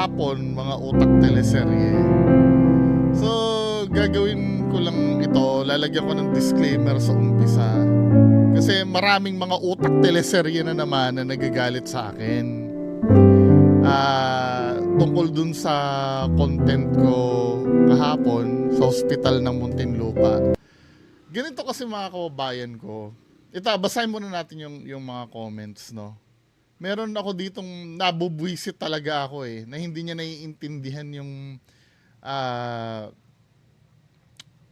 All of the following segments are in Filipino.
kahapon, mga utak teleserye. So, gagawin ko lang ito, lalagyan ko ng disclaimer sa umpisa. Kasi maraming mga utak teleserye na naman na nagagalit sa akin. Tungkol dun sa content ko kahapon sa ospital ng Muntinlupa. Ganito kasi mga kababayan ko. Ito, basahin muna natin yung mga comments, no? Meron ako ditong nabubwisit talaga ako na hindi niya naiintindihan ah,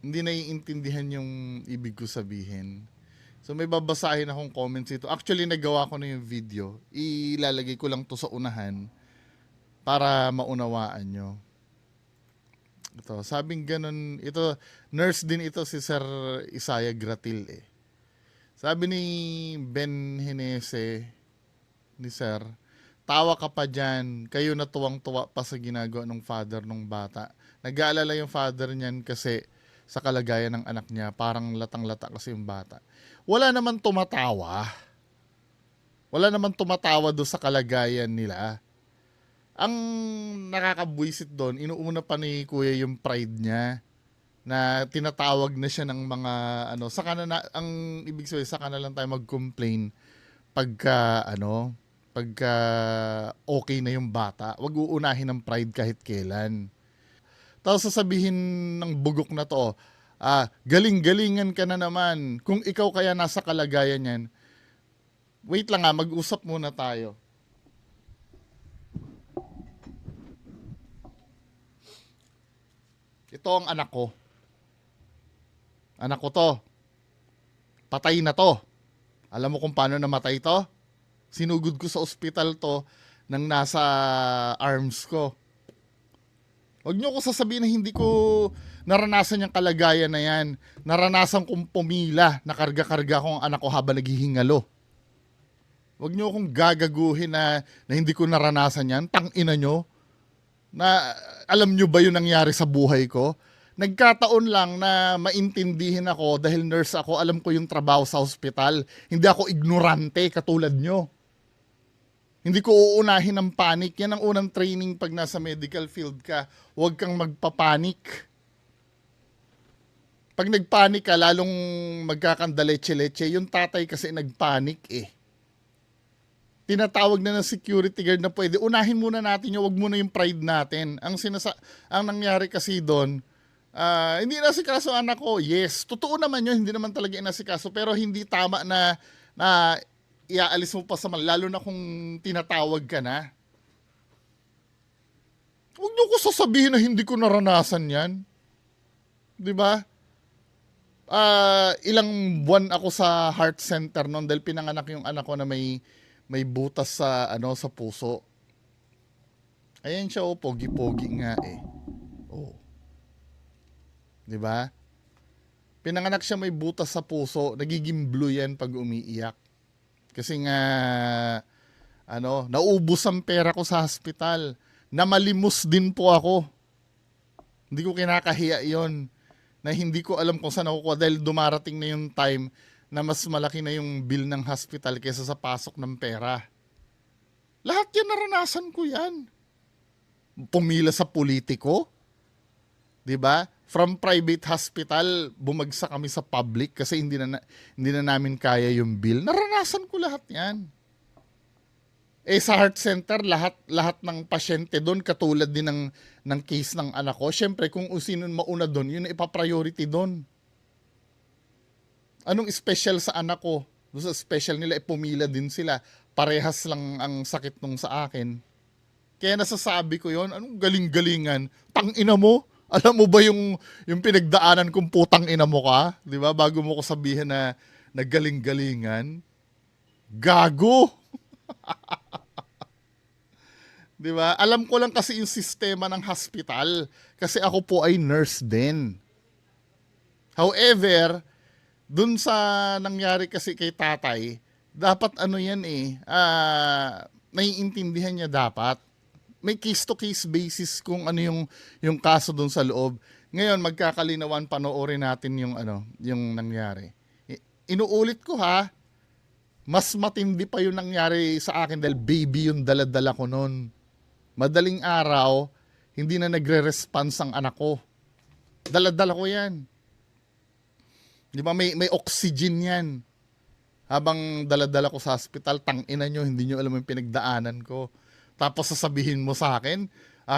hindi naiintindihan yung ibig ko sabihin. So may babasahin akong comments ito. Actually, nagawa ko na yung video. Ilalagay ko lang to sa unahan para maunawaan nyo. Ito, sabing ganun, ito, nurse din ito si Sir Isaiah Gratil Sabi ni Ben Henese, ni Sir, tawa ka pa dyan, kayo na tuwang-tuwa pa sa ginagawa ng father ng bata. Nag-aalala yung father niyan kasi sa kalagayan ng anak niya, parang latang-lata kasi yung bata. Wala naman tumatawa. Wala naman tumatawa do sa kalagayan nila. Ang nakakabwisit doon, inuuna pa ni Kuya yung pride niya na tinatawag na siya ng mga saka na ang ibig sabihin saka na lang tayo mag-complain pagka okay na yung bata. Wag uunahin ng pride kahit kailan. Tapos sasabihin ng bugok na to, galing-galingan ka na naman. Kung ikaw kaya nasa kalagayan yan, wait lang mag-usap muna tayo. Ito ang anak ko. Anak ko to. Patay na to. Alam mo kung paano namatay to? Sinugod ko sa ospital to nang nasa arms ko. Huwag niyo ko sasabihin na hindi ko naranasan yung kalagayan na yan. Naranasan kong pumila, nakarga-karga ko ang anak ko habang naghihingalo. Huwag niyo akong gagaguhin na hindi ko naranasan yan. Tangina nyo. Na alam nyo ba yung nangyari sa buhay ko? Nagkataon lang na maintindihin ako dahil nurse ako, alam ko yung trabaho sa ospital. Hindi ako ignorante katulad nyo. Hindi ko uunahin ng panic. Yan ang unang training pag nasa medical field ka. Huwag kang magpapanik. Pag nagpanik ka, lalong magkakandaleche-leche. Yung tatay kasi nagpanik Tinatawag na ng security guard na pwede. Unahin muna natin yung, wag muna yung pride natin. Ang nangyari kasi doon, hindi nasikaso anak ko. Yes, totoo naman yun, hindi naman talaga inasikaso. Pero hindi tama na iaalis mo pa sa lalo na kung tinatawag ka na. Huwag niyo ko sasabihin na hindi ko naranasan yan. Di ba? Ilang buwan ako sa heart center noon dahil pinanganak yung anak ko na may butas sa sa puso. Ayan siya pogi-pogi nga Oh. 'Di ba? Pinanganak siya may butas sa puso, nagiging blue yan pag umiiyak. Kasi nga naubos ang pera ko sa hospital. Namalimos din po ako. Hindi ko kinakahiya 'yon. Na hindi ko alam kung saan ako dahil dumarating na yung time na mas malaki na yung bill ng hospital kaysa sa pasok ng pera. Lahat yan naranasan ko yan. Pumila sa politiko, 'di ba? From private hospital, bumagsak kami sa public kasi hindi na namin kaya yung bill. Naranasan ko lahat yan. Sa heart center, lahat ng pasyente doon katulad din ng case ng anak ko. Syempre, kung sino mauna doon, yun ipa-priority doon. Anong special sa anak ko? Doon sa special nila, pumila din sila. Parehas lang ang sakit nung sa akin. Kaya nasasabi ko yon, anong galing-galingan? Tang-ina mo? Alam mo ba yung pinagdaanan kong putang ina mo ka? Di ba? Bago mo ko sabihin na galing-galingan. Gago! Di ba? Alam ko lang kasi yung sistema ng hospital. Kasi ako po ay nurse din. However, dun sa nangyari kasi kay tatay, dapat yan naiintindihan niya dapat. May case-to-case basis kung ano yung kaso dun sa loob. Ngayon, magkakalinawan, panoorin natin yung nangyari. Inuulit ko mas matindi pa yung nangyari sa akin dahil baby yung dala-dala ko nun. Madaling araw, hindi na nagre-response ang anak ko. Dala-dala ko yan. Di ba may oxygen yan. Habang dala-dala ko sa hospital, tangina nyo, hindi nyo alam yung pinagdaanan ko. Tapos sasabihin mo sa akin,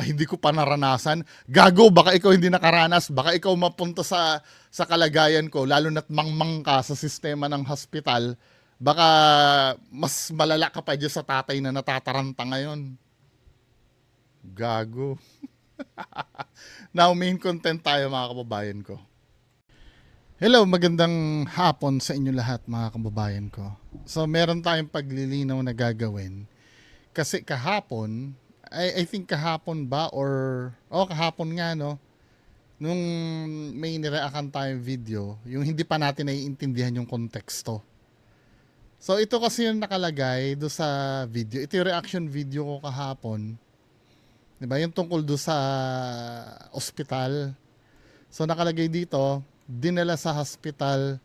hindi ko pa naranasan. Gago, baka ikaw hindi nakaranas. Baka ikaw mapunta sa kalagayan ko, lalo na't mangmang ka sa sistema ng hospital. Baka mas malala ka pa dyan sa tatay na natataranta ngayon. Gago. Now, main content tayo mga kababayan ko. Hello, magandang hapon sa inyo lahat mga kababayan ko. So, meron tayong paglilinaw na gagawin. Kasi kahapon, I think kahapon ba or kahapon nga no, nung may nireakan tayong video, yung hindi pa natin naiintindihan yung konteksto. So, ito kasi yung nakalagay do sa video. Ito yung reaction video ko kahapon. 'Di ba? Yung tungkol do sa ospital. So, nakalagay dito, dinala sa hospital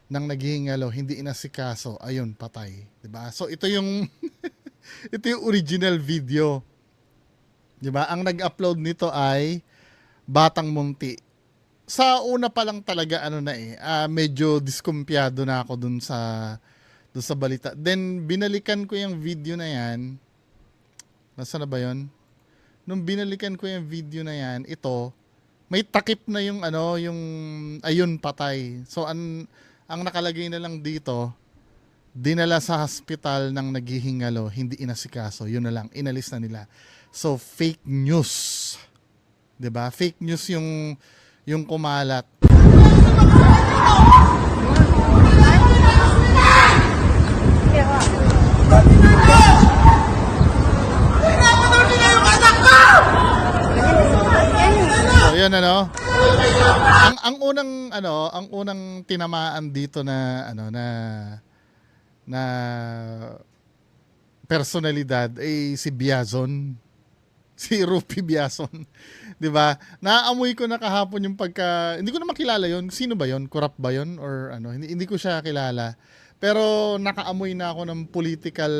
ng naghihingalo, hindi inasikaso, ayun, patay. 'Di ba? So, ito yung ito yung original video. 'Di ba? Ang nag-upload nito ay Batang Munti. Sa una pa lang talaga medyo diskumpiyado na ako dun sa balita. Then binalikan ko yung video na yan. Nasaan na ba 'yon? Nung binalikan ko yung video na yan, ito may takip na yung yung ayun patay. So ang nakalagay na lang dito, dinala sa hospital ng naghihingalo, hindi inasikaso. Yun na lang, inalis na nila. So fake news. 'Di ba? Fake news yung kumalat. So, yun ang unang tinamaan dito na na personalidad ay si Biazon. Si Rupi Biazon. 'Di ba? Naamoy ko na kahapon yung hindi ko na makilala yon. Sino ba yon? Corrupt ba yon or Hindi ko siya kilala. Pero nakaamoy na ako ng political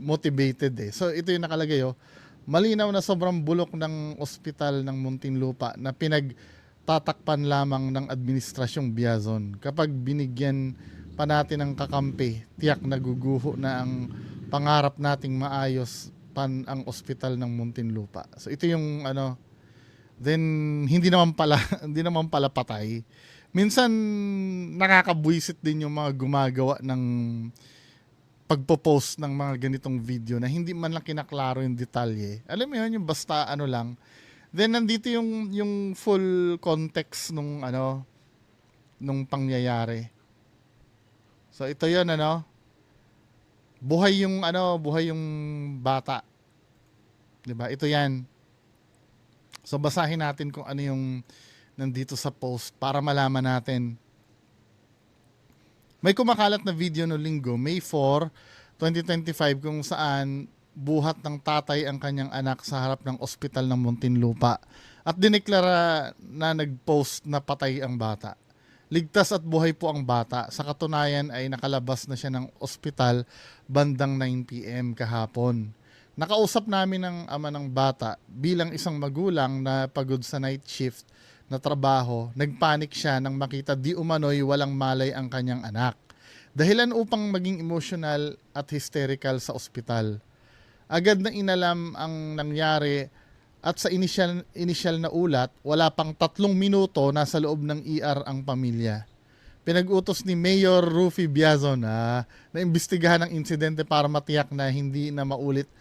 motivated eh. So ito yung nakalagay malinaw na sobrang bulok ng ospital ng Muntinlupa na pinagtatakpan lamang ng administrasyong Biazon. Kapag binigyan pa natin ng kakampi, tiyak naguguho na ang pangarap nating maayos ang ospital ng Muntinlupa. So ito yung then hindi naman pala patay. Minsan nakakabwisit din yung mga gumagawa ng pagpo-post ng mga ganitong video na hindi man lang kinaklaro yung detalye. Alam mo yun, yung basta lang. Then nandito yung full context nung pangyayari. So ito yun buhay yung bata. 'Di ba? Ito 'yan. So basahin natin kung ano yung nandito sa post para malaman natin. May kumakalat na video no Linggo, May 4, 2025 kung saan buhat ng tatay ang kanyang anak sa harap ng ospital ng Muntinlupa at dineklara na nag-post na patay ang bata. Ligtas at buhay po ang bata. Sa katunayan ay nakalabas na siya ng ospital bandang 9 PM kahapon. Nakausap namin ang ama ng bata bilang isang magulang na pagod sa night shift na trabaho. Nagpanik siya nang makita di umano'y walang malay ang kanyang anak. Dahilan upang maging emotional at hysterical sa ospital. Agad na inalam ang nangyari at sa initial na ulat, wala pang 3 minuto nasa loob ng ER ang pamilya. Pinag-utos ni Mayor Rufi Biazon na imbestigahan ang insidente para matiyak na hindi na maulit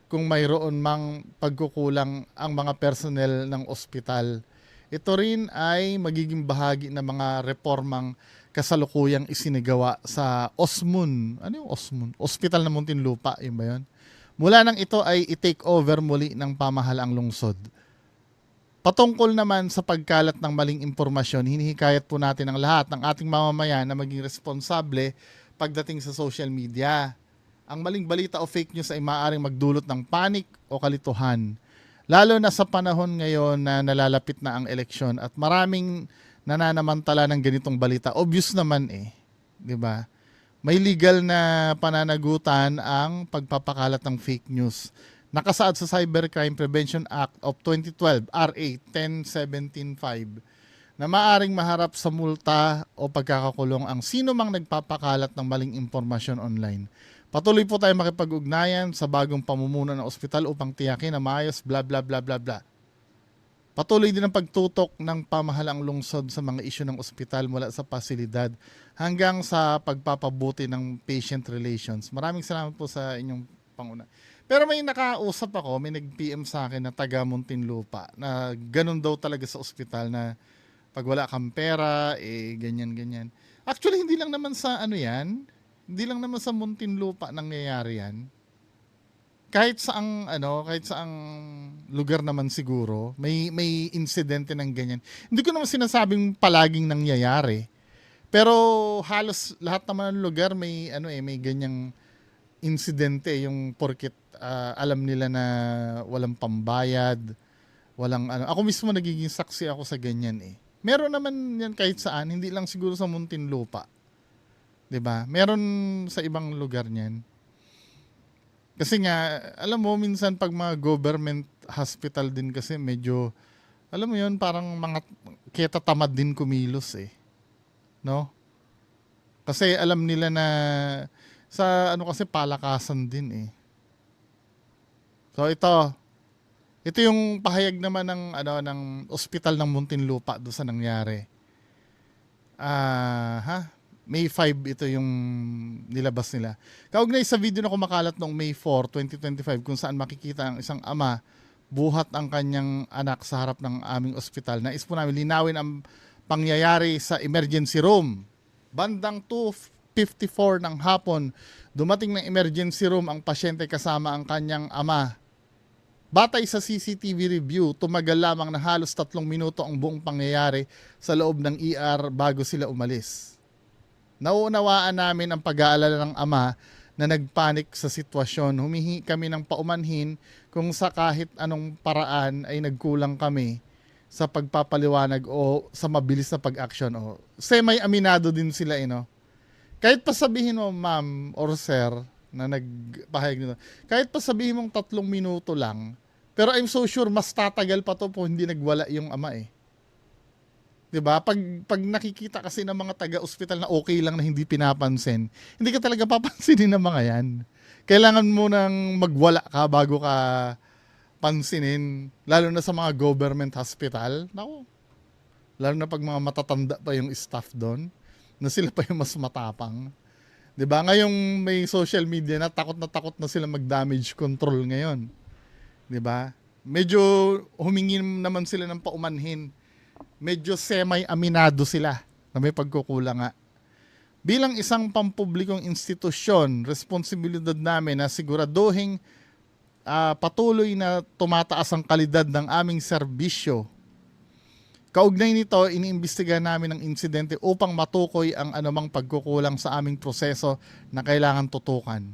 kung mayroon mang pagkukulang ang mga personnel ng ospital. Ito rin ay magiging bahagi ng mga reformang kasalukuyang isinigawa sa Osmun. Ano yung Osmun? Ospital ng Muntinlupa, yun ba yun? Mula nang ito ay i-take over muli ng pamahalaang lungsod. Patungkol naman sa pagkalat ng maling impormasyon, hinihikayat po natin ang lahat ng ating mamamayan na maging responsable pagdating sa social media. Ang maling balita o fake news ay maaaring magdulot ng panik o kalituhan. Lalo na sa panahon ngayon na nalalapit na ang eleksyon at maraming nananamantala ng ganitong balita. Obvious naman 'di ba? May legal na pananagutan ang pagpapakalat ng fake news nakasaad sa Cybercrime Prevention Act of 2012, RA 10175, na maaring maharap sa multa o pagkakakulong ang sino mang nagpapakalat ng maling impormasyon online. Patuloy po tayo makipag-ugnayan sa bagong pamumuno ng ospital upang tiyakin na maayos bla bla bla bla bla. Patuloy din ang pagtutok ng pamahalang lungsod sa mga isyu ng ospital mula sa pasilidad hanggang sa pagpapabuti ng patient relations. Maraming salamat po sa inyong panguna. Pero may nakausap ako, may nag-PM sa akin na taga Muntinlupa na ganun daw talaga sa ospital na pag wala kang pera, ganyan-ganyan. Actually, hindi lang naman sa hindi lang naman sa Muntinlupa nangyayari yan. Kahit saang lugar naman siguro, may insidente ng ganyan. Hindi ko naman sinasabing palaging nangyayari. Pero halos lahat naman ng lugar may may ganyang insidente, yung porket alam nila na walang pambayad, walang Ako mismo nagiging saksi ako sa ganyan eh. Meron naman yan kahit saan, hindi lang siguro sa Muntinlupa. 'Di ba? Meron sa ibang lugar niyan. Kasi nga, alam mo, minsan pag mga government hospital din kasi medyo, alam mo yun, parang mga ketatamad din kumilos eh. No? Kasi alam nila na sa kasi palakasan din eh. So ito yung pahayag naman ng ospital ng Muntinlupa do sa nangyari. May 5 ito yung nilabas nila. Kaugnay sa video na kumakalat noong May 4, 2025 kung saan makikita ang isang ama buhat ang kanyang anak sa harap ng aming ospital. Nais po namin linawin ang pangyayari sa emergency room. Bandang 2:54 ng hapon, dumating ng emergency room ang pasyente kasama ang kanyang ama. Batay sa CCTV review, tumagal lamang na halos 3 minuto ang buong pangyayari sa loob ng ER bago sila umalis. Nauunawaan namin ang pag-aalala ng ama na nagpanik sa sitwasyon. Humihingi kami ng paumanhin kung sa kahit anong paraan ay nagkulang kami sa pagpapaliwanag o sa mabilis na pag-action. Semi-aminado din sila, Kahit pa sabihin mo, ma'am or sir, na nagpahayag nito, kahit pa sabihin mong 3 minuto lang, pero I'm so sure mas tatagal pa to po hindi nagwala yung ama eh. 'Di ba? Pag nakikita kasi ng mga taga-ospital na okay lang na hindi pinapansin, hindi ka talaga papansinin ng mga 'yan. Kailangan mo nang magwala ka bago ka pansinin, lalo na sa mga government hospital. Naku. Lalo na pag mga matatanda pa yung staff doon, na sila pa yung mas matapang. 'Di ba? Ngayong may social media na takot na sila mag-damage control ngayon. 'Di ba? Medyo humingi naman sila ng paumanhin. Medyo semi-aminado sila na may pagkukulang nga. Bilang isang pampublikong institusyon, responsibilidad namin na siguraduhin patuloy na tumataas ang kalidad ng aming serbisyo. Kaugnay nito, iniimbestigahan namin ang insidente upang matukoy ang anumang pagkukulang sa aming proseso na kailangan tutukan.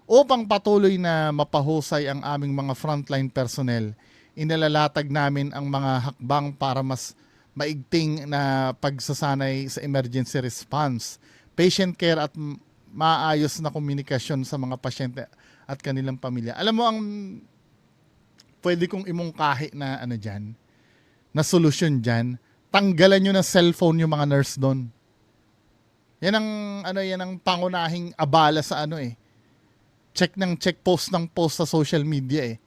Upang patuloy na mapahusay ang aming mga frontline personnel, inalalatag namin ang mga hakbang para mas maigting na pagsasanay sa emergency response, patient care at maayos na komunikasyon sa mga pasyente at kanilang pamilya. Alam mo ang pwede kong imungkahi na dyan, na solusyon dyan, tanggalan nyo ng cellphone yung mga nurse doon. Yan ang pangunahing abala sa check post ng post sa social media eh.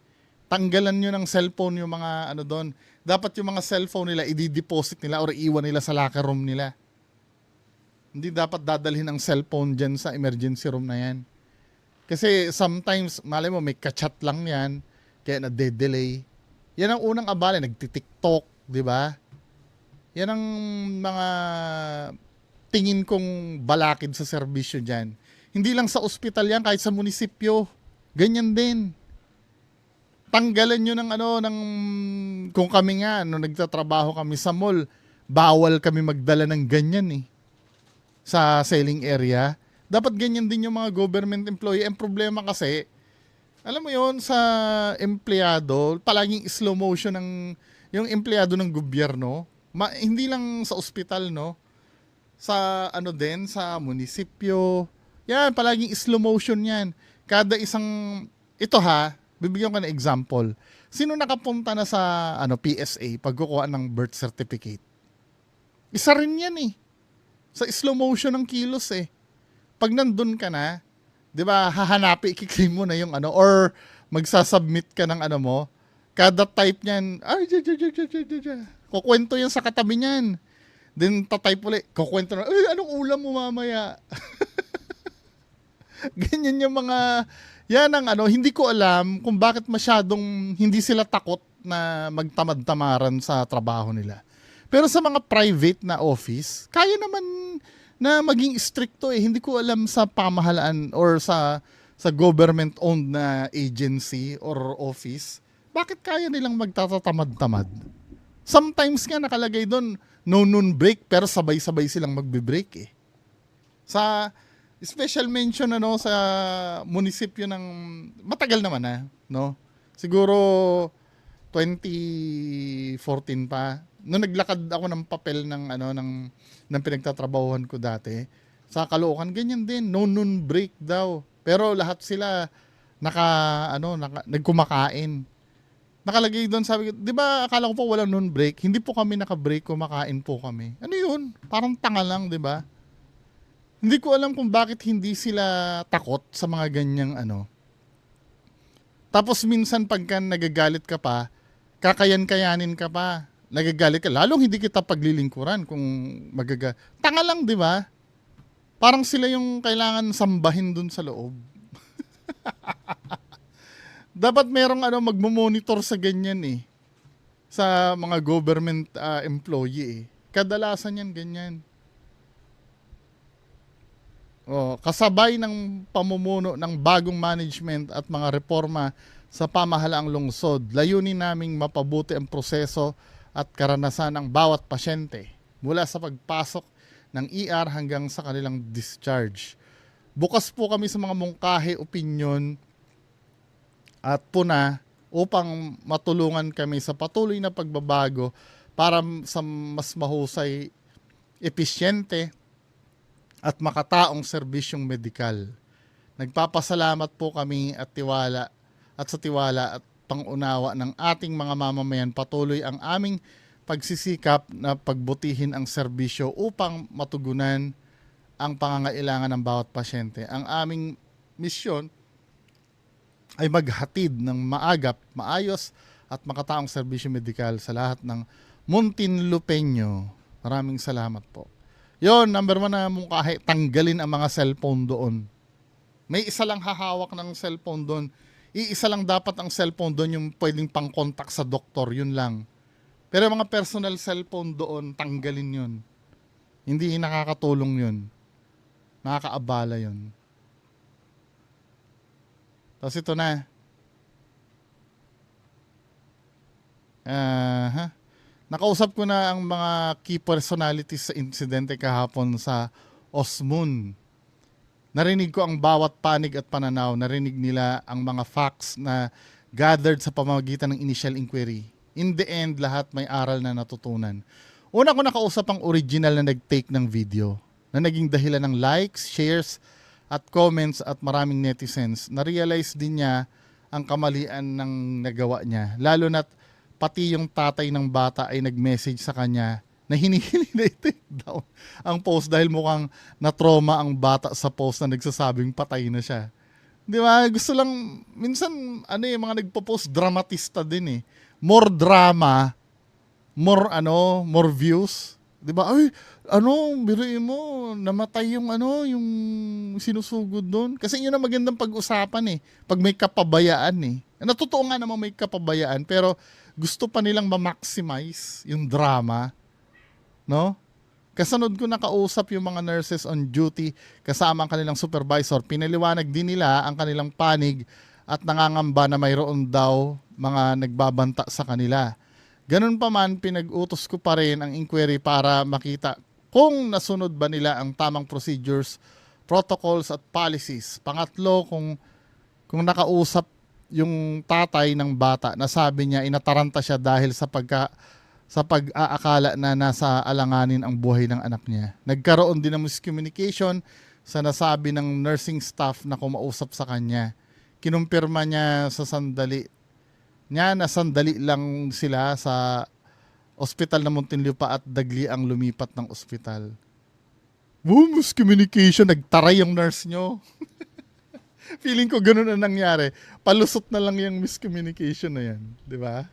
Tanggalan nyo ng cellphone yung mga doon. Dapat yung mga cellphone nila, i-deposit nila or iwan nila sa locker room nila. Hindi dapat dadalhin ang cellphone dyan sa emergency room na yan. Kasi sometimes, malay mo, may kachat lang yan, kaya na-delay. Yan ang unang abala, nagti-TikTok, di ba? Yan ang mga tingin kong balakid sa serbisyo dyan. Hindi lang sa ospital yan, kahit sa munisipyo. Ganyan din. Tanggalan nyo ng kung kami nga, nagtatrabaho kami sa mall, bawal kami magdala ng ganyan eh. Sa selling area. Dapat ganyan din yung mga government employee. Ang problema kasi, alam mo yon sa empleyado, palaging slow motion yung empleyado ng gobyerno. Hindi lang sa ospital, no? Sa din, sa munisipyo. Yan, palaging slow motion yan. Kada isang, ito Bibigyan ko ng example. Sino nakapunta na sa PSA pagkukuha ng birth certificate? Isa rin yan eh. Sa slow motion ng kilos eh. Pag nandun ka na, 'di ba, hahanapin, i-claim mo na yung or magsasubmit ka ng mo, kada type niyan, kukwento yan sa katabi niyan. Then tatype ulit, kukwento na, anong ulam mo mamaya? Ganyan yung mga, yan ang hindi ko alam kung bakit masyadong hindi sila takot na magtamad-tamaran sa trabaho nila. Pero sa mga private na office, kaya naman na maging stricto eh. Hindi ko alam sa pamahalaan or sa government-owned na agency or office, bakit kaya nilang magtatatamad-tamad? Sometimes nga nakalagay doon, no noon break, pero sabay-sabay silang magbe-break eh. Sa special mention sa munisipyo ng matagal naman no? Siguro 2014 pa. Nung naglakad ako ng papel ng pinagtatrabahuhan ko dati, sa Caloocan ganyan din, no noon break daw. Pero lahat sila nagkumakain. Nakalagay doon, sabi ko, 'di ba akala ko po walang noon break? Hindi po kami naka-break, kumakain po kami. Ano 'yun? Parang tanga lang, 'di ba? Hindi ko alam kung bakit hindi sila takot sa mga ganyang Tapos minsan pagka nagagalit ka pa, kakayan-kayanin ka pa. Nagagalit ka, lalong hindi kita paglilingkuran kung tanga lang, 'di ba? Parang sila yung kailangan sambahin dun sa loob. Dapat merong magmo-monitor sa ganyan eh. Sa mga government employee eh. Kadalasan yan ganyan. Kasabay ng pamumuno ng bagong management at mga reforma sa pamahalaang lungsod, layunin naming mapabuti ang proseso at karanasan ng bawat pasyente mula sa pagpasok ng ER hanggang sa kanilang discharge. Bukas po kami sa mga mungkahi, opinyon at puna upang matulungan kami sa patuloy na pagbabago para sa mas mahusay, episyente at makataong serbisyong medikal. Nagpapasalamat po kami at sa tiwala at pangunawa ng ating mga mamamayan, patuloy ang aming pagsisikap na pagbutihin ang serbisyo upang matugunan ang pangangailangan ng bawat pasyente. Ang aming misyon ay maghatid ng maagap, maayos at makataong serbisyo medikal sa lahat ng Muntinlupeño. Maraming salamat po. Yon, number 1 na mungkahi, tanggalin ang mga cellphone doon. May isa lang hahawak ng cellphone doon. Iisa lang dapat ang cellphone doon, yung pwedeng pang-contact sa doktor, yun lang. Pero yung mga personal cellphone doon, tanggalin yun. Hindi nakakatulong yun. Nakakaabala yun. Tapos ito na. Nakausap ko na ang mga key personalities sa insidente kahapon sa Osmun. Narinig ko ang bawat panig at pananaw. Narinig nila ang mga facts na gathered sa pamamagitan ng initial inquiry. In the end, lahat may aral na natutunan. Una ko nakausap ang original na nag-take ng video, na naging dahilan ng likes, shares, at comments at maraming netizens. Na-realize din niya ang kamalian ng nagawa niya. Lalo na't pati yung tatay ng bata ay nag-message sa kanya na hinihili na i-take down ang post dahil mukhang na-trauma ang bata sa post na nagsasabing patay na siya. Di ba? Gusto lang, minsan, mga nagpo-post dramatista din eh. More drama, more views. Di ba? Ay, biruin mo, namatay yung yung sinusugod doon. Kasi yun ang magandang pag-usapan eh. Pag may kapabayaan eh. Natotoo nga naman may kapabayaan, pero gusto pa nilang ma-maximize yung drama. No? Kasunod ko nakausap yung mga nurses on duty kasama ang kanilang supervisor. Pinaliwanag din nila ang kanilang panig at nangangamba na mayroon daw mga nagbabanta sa kanila. Ganun pa man, pinag-utos ko pa rin ang inquiry para makita kung nasunod ba nila ang tamang procedures, protocols at policies. Pangatlo, kung nakausap yung tatay ng bata na sabi niya inataranta siya dahil sa pag-aakala na nasa alanganin ang buhay ng anak niya. Nagkaroon din ng miscommunication sa nasabi ng nursing staff na kumausap sa kanya. kinumpirma niya sa sandali niya na sandali lang sila sa ospital na Muntinlupa at dagli ang lumipat ng ospital. Miscommunication, nagtaray yung nurse nyo. Feeling ko ganun na nangyari. Palusot na lang yung miscommunication na yan. Di ba?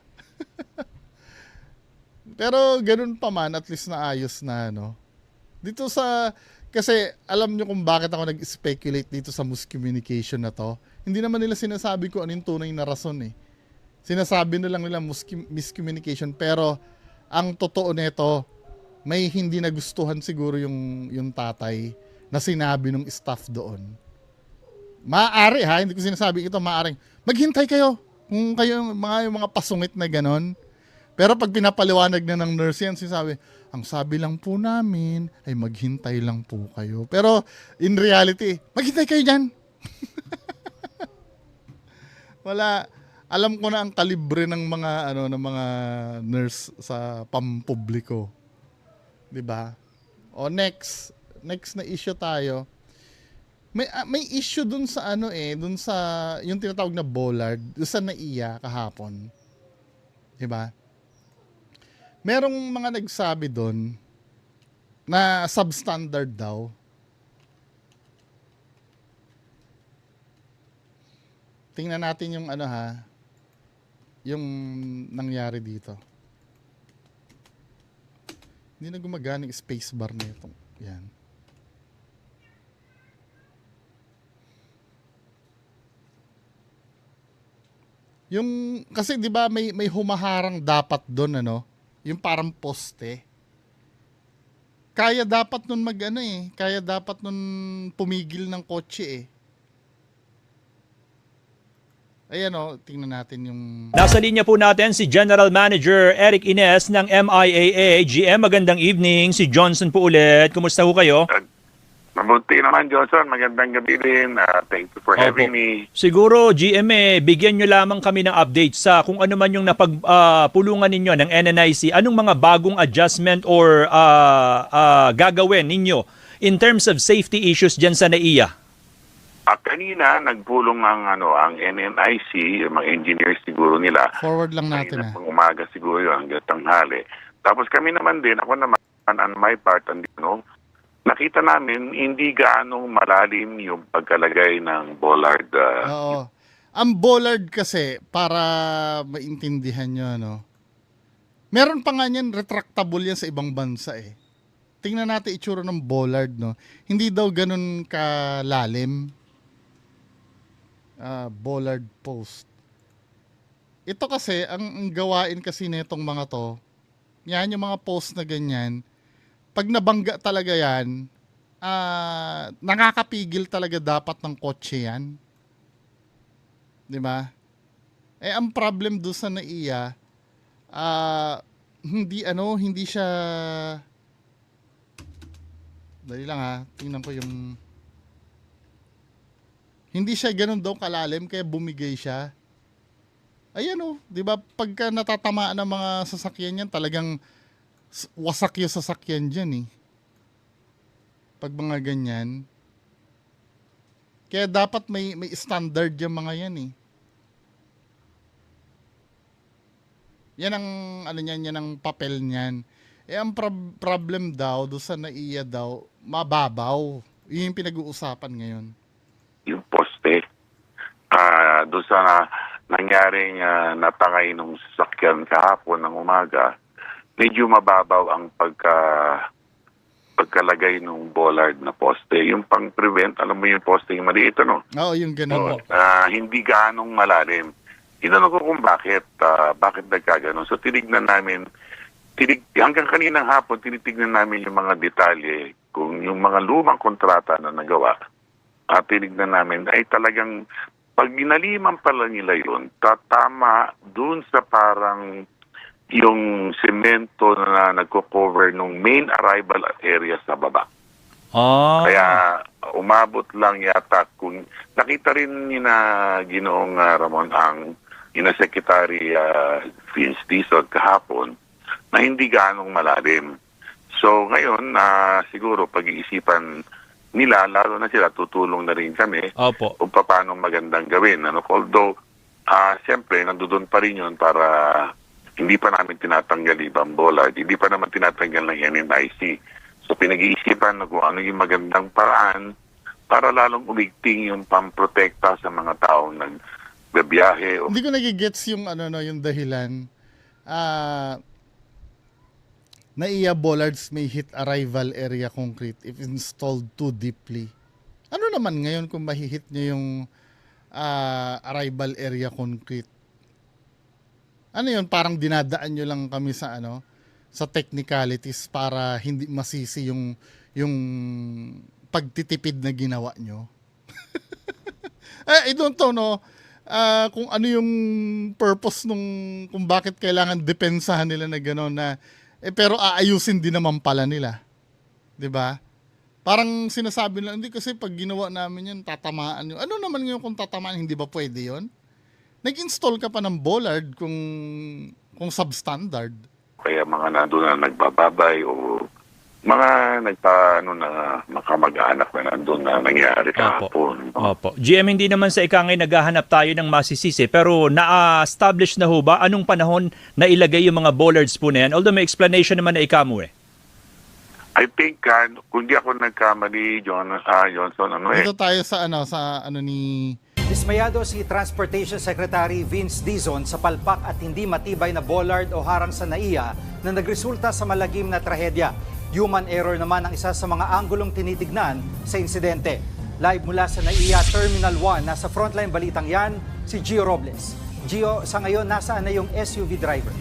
Pero ganun pa man, at least naayos na, no? Dito sa, kasi alam nyo kung bakit ako nag-speculate dito sa miscommunication na to. Hindi naman nila sinasabi ko anong tunay na rason eh. Sinasabi na lang nila miscommunication, pero ang totoo nito, may hindi nagustuhan siguro yung tatay na sinabi ng staff doon. Maaari ha, hindi ko sinasabi ito, maaring maghintay kayo kung kayo yung mga pasungit na ganon. Pero pag pinapaliwanag na ng nurse yan, sinasabi, ang sabi lang po namin ay maghintay lang po kayo. Pero in reality, maghintay kayo dyan. Wala, alam ko na ang kalibre ng mga ng mga nurse sa pampubliko. 'Di ba? O next na issue tayo. May issue dun sa dun sa yung tinatawag na bollard, dun sa NAIA kahapon. 'Di ba? Merong mga nagsabi dun na substandard daw. Tingnan natin yung yung nangyari dito. Hindi na gumagana yung space bar na itong. Yan. Yung, kasi di ba may humaharang dapat doon, yung parang poste. Kaya dapat nun kaya dapat nun pumigil ng kotse eh. Ayan tingnan natin yung... Nasa linya po natin si General Manager Eric Ines ng MIAA. GM, magandang evening. Si Johnson po ulit. Kumusta ho kayo? Mabuti naman, Johnson. Magandang gabi din. Thank you for having me. Siguro, GM, bigyan nyo lamang kami ng update sa kung ano man yung napagpulungan ninyo ng NNIC. Anong mga bagong adjustment or gagawin ninyo in terms of safety issues dyan sa NAIA? Kanina, nagpulong ang NNIC, yung mga engineers siguro nila. Forward lang natin Pang umaga siguro yun, hanggang tanghali. Tapos kami naman din, ako naman, on my part, nakita namin, hindi gaano malalim yung pagkalagay ng bollard. Oo. Ang bollard kasi, para maintindihan nyo, meron pa nga yan, retractable yan sa ibang bansa eh. Tingnan natin itsura ng bollard, Hindi daw ganun kalalim. Bollard post. Ito kasi, ang gawain kasi nitong mga to, yan yung mga post na ganyan, pag nabangga talaga yan, nakakapigil talaga dapat ng kotse yan. Di ba? Ang problem doon sa NAIA, hindi siya, dali lang tingnan ko yung, hindi siya ganun daw kalalim kaya bumigay siya. Ayan di ba? Pagka natatamaan ng mga sasakyan yan, talagang wasak yung sasakyan dyan eh. Pag mga ganyan. Kaya dapat may standard yung mga yan eh. Yan ang yan ang papel niyan. Ang problem daw do sa NAIA daw, mababaw. Yun yung pinag-uusapan ngayon. Yung poste. Doon sa nangyaring natangay ng sasakyan kahapon ng umaga, medyo mababaw ang pagkalagay ng bollard na poste. Yung pang-prevent, alam mo yung poste yung maliit, Oo, yung ganun. Hindi ganong malalim. Tinanong ko kung bakit nagkaganon. So tinignan namin, hanggang kaninang hapon, tinitignan namin yung mga detalye, kung yung mga lumang kontrata na nagawa, tinignan namin, ay talagang, pag ginaliman pala nila yun, tatama dun sa parang yung semento na nagko-cover ng main arrival area sa baba. Kaya umabot lang yata, kung nakita rin ni na Ginoong Ramon ang Secretary Vince Dizon kahapon na hindi ganong malalim. So ngayon siguro pag-iisipan nila, lalo na sila, tutulong na rin kami Opo. kung paano magandang gawin. Ano? Although, siyempre, nandoon pa rin yun para hindi pa namin tinatanggal ibang bollard, hindi pa naman tinatanggal ng NNIC. So, pinag-iisipan na kung ano yung magandang paraan para lalong umigting yung pamprotekta sa mga taong nagbibiyahe. Hindi ko nagigets yung yung dahilan. NAIA bollards may hit arrival area concrete if installed too deeply. Ano naman ngayon kung mahihit nyo yung arrival area concrete? Ano yun? Parang dinadaan nyo lang kami sa sa technicalities para hindi masisi yung pagtitipid na ginawa nyo. I don't know, kung ano yung purpose kung bakit kailangan depensahan nila na gano'n na pero aayusin din naman pala nila. 'Di ba? Parang sinasabi nila, hindi kasi pag ginawa namin yan, tatamaan yun. Ano naman ngayon kung tatamaan, hindi ba pwede yun? Nag-install ka pa ng bollard kung substandard. Kaya mga nandun na nagbababay o mga makamag-anak na nandun na nangyari kahapon. Opo. GM, hindi naman sa ikangay naghahanap tayo ng masisisi, pero na-establish na ho ba anong panahon na ilagay yung mga bollards po na yan? Although may explanation naman na ikamu eh. I think, kung di ako nagkamali, Johnson, Dito tayo sa ni Dismayado si Transportation Secretary Vince Dizon sa palpak at hindi matibay na bollard o harang sa NAIA na nagresulta sa malagim na trahedya. Human error naman ang isa sa mga anggulong tinitignan sa insidente. Live mula sa NAIA Terminal 1, nasa frontline balitang yan, si Gio Robles. Gio, sa ngayon, nasaan na yung SUV driver?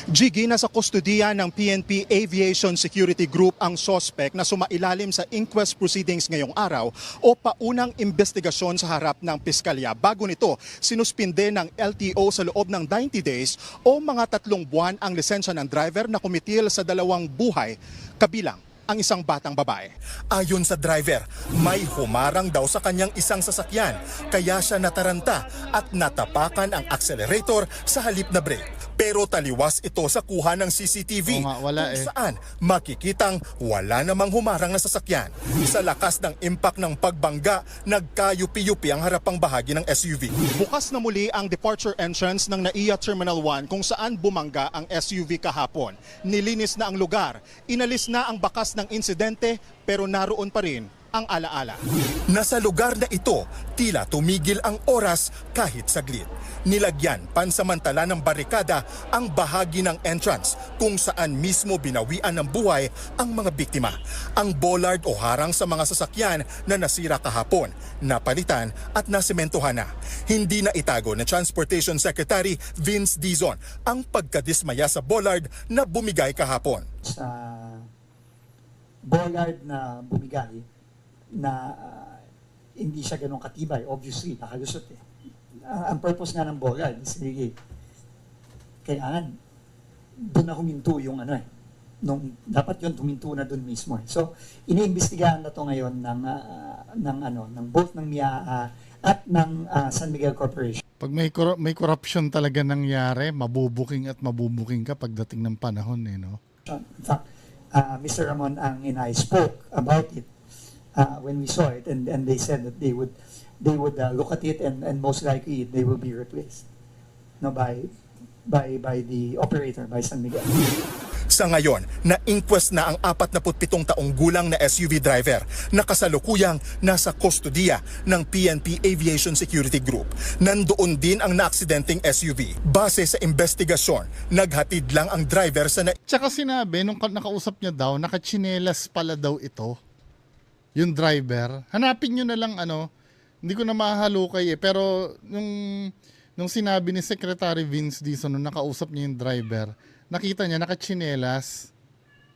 Jiggy, nasa kustodiya ng PNP Aviation Security Group ang suspect na sumailalim sa inquest proceedings ngayong araw o paunang investigasyon sa harap ng piskalya. Bago nito, sinuspinde ng LTO sa loob ng 90 days o mga 3 buwan ang lisensya ng driver na kumitil sa 2 buhay, kabilang ang isang batang babae. Ayon sa driver, may humarang daw sa kanyang isang sasakyan, kaya siya nataranta at natapakan ang accelerator sa halip na brake. Pero taliwas ito sa kuha ng CCTV kung saan makikitang wala namang humarang na sasakyan. Sa lakas ng impact ng pagbangga, nagkayupi-yupi ang harapang bahagi ng SUV. Bukas na muli ang departure entrance ng NAIA Terminal 1 kung saan bumangga ang SUV kahapon. Nilinis na ang lugar, inalis na ang bakas ng insidente pero naroon pa rin ang alaala. Nasa lugar na ito, tila tumigil ang oras kahit saglit. Nilagyan pansamantala ng barikada ang bahagi ng entrance kung saan mismo binawian ng buhay ang mga biktima. Ang bollard o harang sa mga sasakyan na nasira kahapon, napalitan at nasementohan na. Hindi na itago ng Transportation Secretary Vince Dizon ang pagkadismaya sa bollard na bumigay kahapon. Sa bollard na bumigay na hindi siya ganun katibay, obviously, nakalusot eh. Ang purpose nga ng bollard is really kailangan doon na huminto yung dapat yun huminto na doon mismo. So, iniimbestigahan na to ngayon ng both ng MIAA at ng San Miguel Corporation. Pag may corruption talaga nangyari, mabubuking ka pagdating ng panahon no? In fact, Mr. Ramon Ang and I spoke about it when we saw it, and they said that they would look at it and most likely they will be replaced by the operator, by San Miguel. Sa ngayon, na-inquest na ang 47 taong gulang na SUV driver na kasalukuyang nasa kustodiya ng PNP Aviation Security Group. Nandoon din ang naaksidenteng SUV. Base sa investigasyon, naghatid lang ang driver sa Tsaka sinabi, nung nakausap niya daw, nakachinelas pala daw ito, yung driver. Hanapin nyo na lang hindi ko na mahalukay pero nung sinabi ni Secretary Vince Dizon nung nakausap niya yung driver, nakita niya nakachinelas.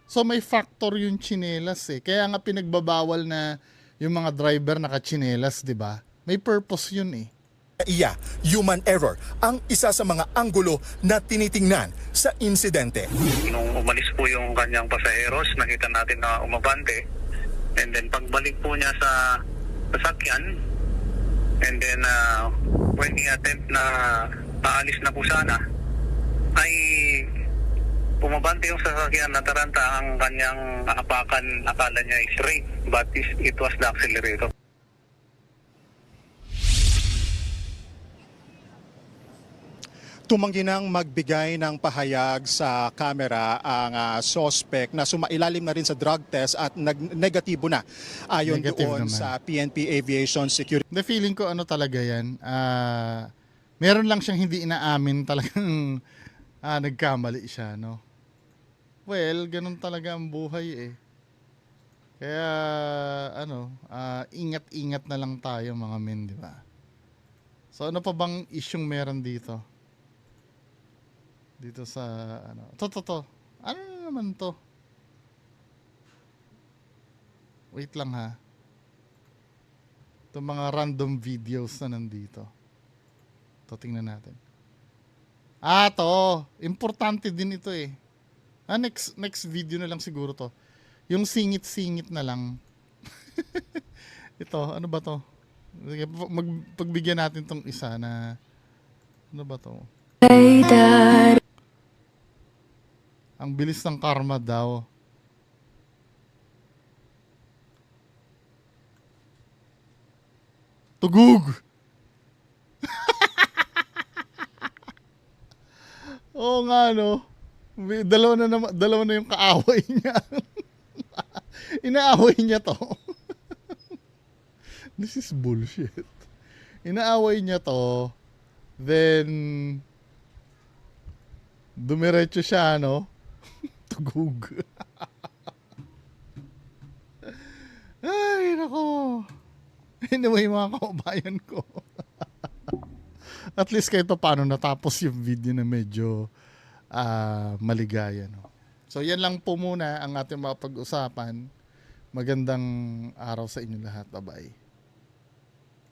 So may factor yung chinelas Kaya nga pinagbabawal na yung mga driver nakachinelas, 'di ba? May purpose yun Iya, human error ang isa sa mga anggulo na tinitingnan sa insidente. Nung umalis po yung kanyang pasaheros, nakita natin na umabante. And then pagbalik po niya sa sasakyan, and then when he attempt na paalis na po sana, ay Pumabante yung sasakyan na Taranta, ang kanyang apakan, akala niya is brake, but it was the accelerator. Tumanggi nang magbigay ng pahayag sa kamera ang suspect na sumailalim na rin sa drug test at negatibo na ayon Negative doon naman. sa PNP Aviation Security. The feeling ko ano talaga yan, meron lang siyang hindi inaamin talagang nagkamali siya, no? Well, ganun talaga ang buhay eh. Kaya, ingat-ingat na lang tayo mga men, di ba? So ano pa bang isyung meron dito? Dito sa, to. Ano naman to? Wait lang ha. Itong mga random videos na nandito. Ito, tingnan natin. To. Importante din ito eh. Next video na lang siguro to. Yung singit-singit na lang. Ito, ano ba to? Sige, pagbigyan natin tong isa na, ano ba to? Ang bilis ng karma daw. Tugug! Oo nga, no? Dalawa na yung kaaway niya. Inaaway niya to. This is bullshit. Inaaway niya to. Then, dumiretso siya, no? Tugug. Ay, nako. Anyway, mga kaubayan ko. At least kahit paano natapos yung video na medyo maligaya, no? So, yan lang po muna ang ating mapag-usapan. Magandang araw sa inyo lahat. Bye-bye.